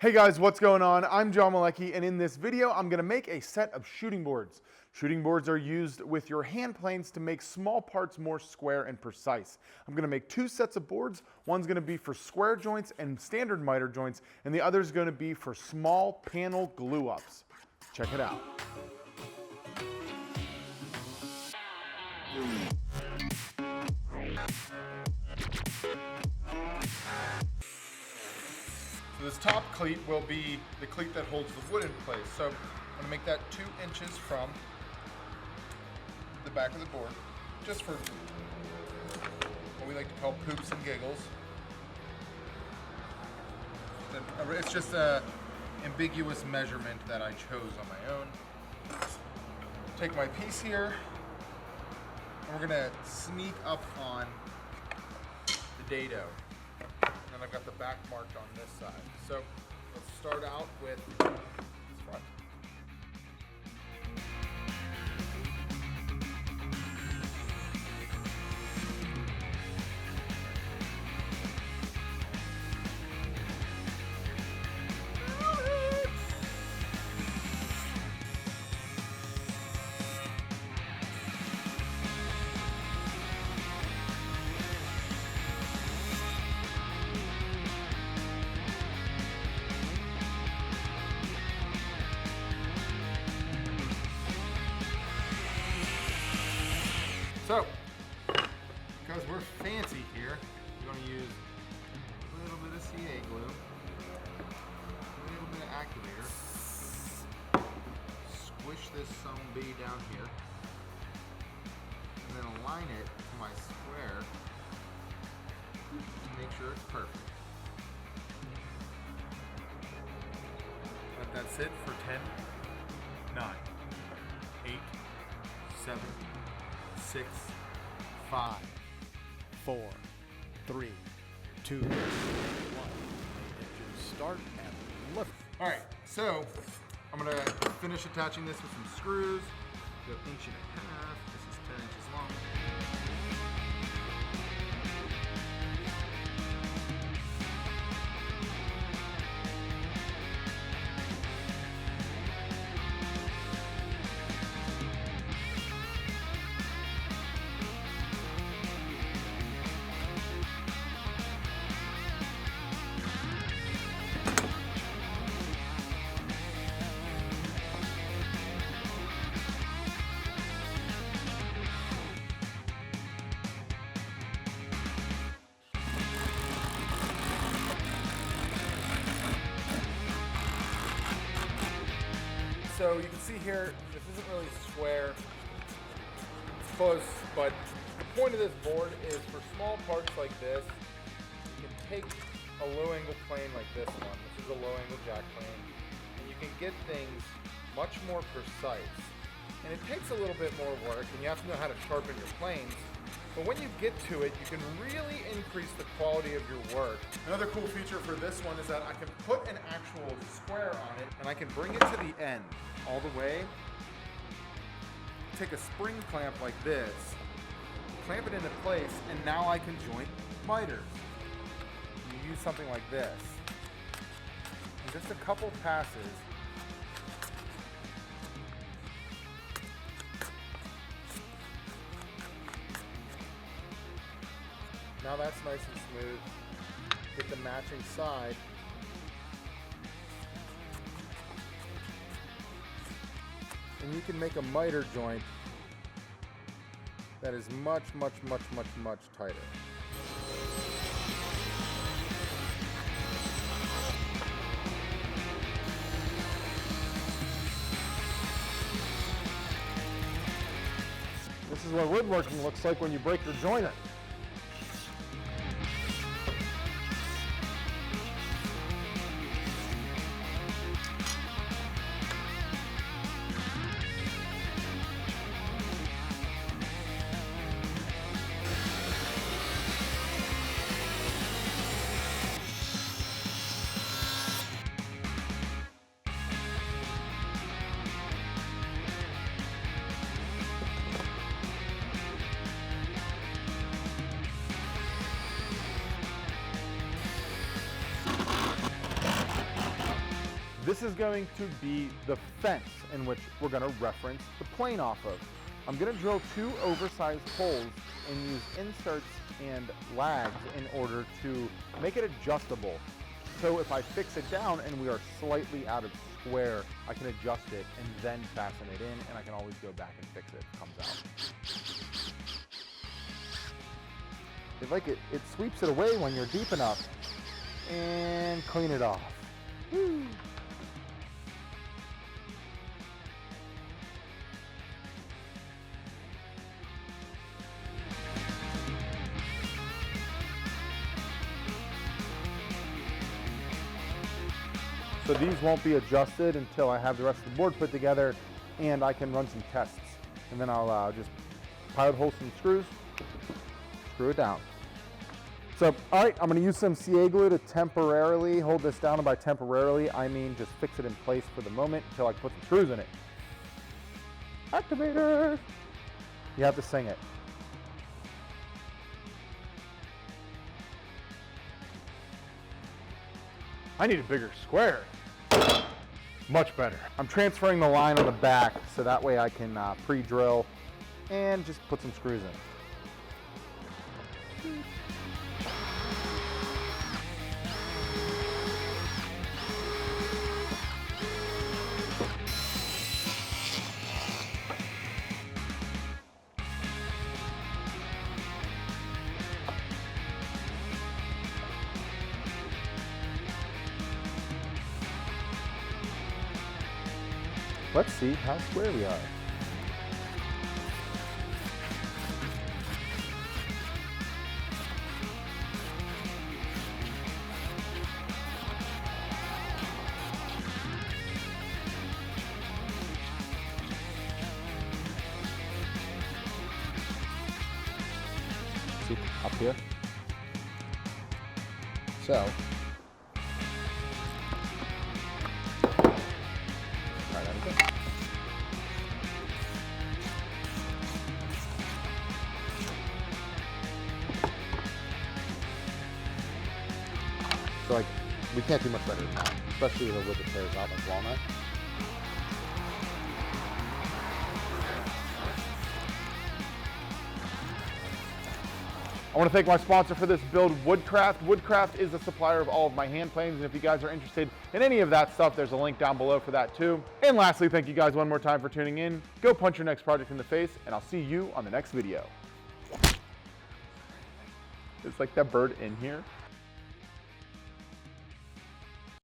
Hey guys, what's going on? I'm John Malecki, and in this video, I'm gonna make a set of shooting boards. Shooting boards are used with your hand planes to make small parts more square and precise. I'm gonna make two sets of boards. One's gonna be for square joints and standard miter joints, and the other's gonna be for small panel glue-ups. Check it out. So this top cleat will be the cleat that holds the wood in place. So I'm going to make that 2 inches from the back of the board, just for what we like to call poops and giggles. It's just an ambiguous measurement that I chose on my own. Take my piece here, and we're going to sneak up on the dado. And I've got the back marked on this side. So let's start out with this front. So, because we're fancy here, we're going to use a little bit of CA glue, a little bit of activator, squish this sumbee down here, and then align it to my square to make sure it's perfect. Let that sit for 10, 9, 8, 7, 6, 5, 4, 3, 2, 1. Engine start and lift. All right, so I'm gonna finish attaching this with some screws. Go 1.5 inches. This is 10 inches long. So you can see here, this isn't really square, it's close, but the point of this board is for small parts like this, you can take a low angle plane like this one, this is a low angle jack plane, and you can get things much more precise. And it takes a little bit more work, and you have to know how to sharpen your planes. But when you get to it, you can really increase the quality of your work. Another cool feature for this one is that I can put an actual square on it, and I can bring it to the end all the way. Take a spring clamp like this, clamp it into place, and now I can joint miters. You use something like this. In just a couple passes, now that's nice and smooth. Get the matching side. And you can make a miter joint that is much, much, much, much, much tighter. This is what woodworking looks like when you break your joiner. This is going to be the fence in which we're going to reference the plane off of. I'm going to drill 2 oversized holes and use inserts and lags in order to make it adjustable. So if I fix it down and we are slightly out of square, I can adjust it and then fasten it in, and I can always go back and fix it if it comes out. If like it sweeps it away when you're deep enough, and clean it off. Woo. So these won't be adjusted until I have the rest of the board put together and I can run some tests. And then I'll just pilot hole some screws, screw it down. So, all right, I'm gonna use some CA glue to temporarily hold this down. And by temporarily, I mean just fix it in place for the moment until I put some screws in it. Activator! You have to sing it. I need a bigger square. Much better. I'm transferring the line on the back so that way I can pre-drill and just put some screws in. Let's see how square we are. See, up here. So, try that again. So like, we can't do much better than that, especially with a wood that tears out like walnut. I want to thank my sponsor for this build, Woodcraft. Woodcraft is the supplier of all of my hand planes, and if you guys are interested in any of that stuff, there's a link down below for that too. And lastly, thank you guys one more time for tuning in. Go punch your next project in the face, and I'll see you on the next video. It's like that bird in here.